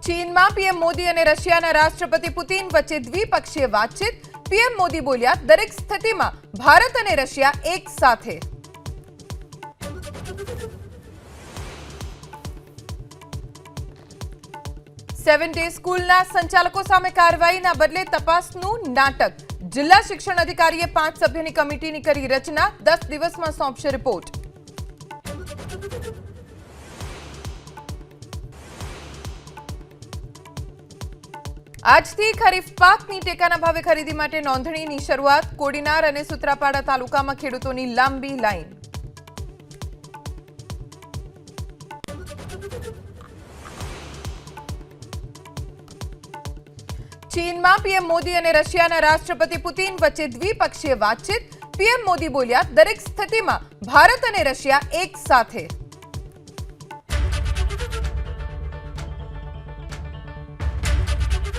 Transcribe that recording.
ચીનમાં પીએમ મોદી અને રશિયાના રાષ્ટ્રપતિ પુતિન વચ્ચે દ્વિપક્ષીય વાતચીત। પીએમ મોદી બોલ્યા, દરેક સ્થિતિમાં ભારત અને રશિયા એક સાથે। સેવન ડે સ્કૂલના સંચાલકો સામે કાર્યવાહીના બદલે તપાસનું નાટક। જિલ્લા શિક્ષણ અધિકારીએ 5 સભ્યોની કમિટીની કરી રચના, 10 દિવસમાં સોંપશે રિપોર્ટ। આજથી ખરીફ પાકની ટેકાના ભાવે ખરીદી માટે નોંધણીની શરૂઆત। કોડીનાર અને સુત્રાપાડા તાલુકામાં ખેડૂતોની લાંબી લાઈન। ચીનમાં પીએમ મોદી અને રશિયાના રાષ્ટ્રપતિ પુતિન વચ્ચે દ્વિપક્ષીય વાતચીત। પીએમ મોદી બોલ્યા, દરેક સ્થિતિમાં ભારત અને રશિયા એક સાથે।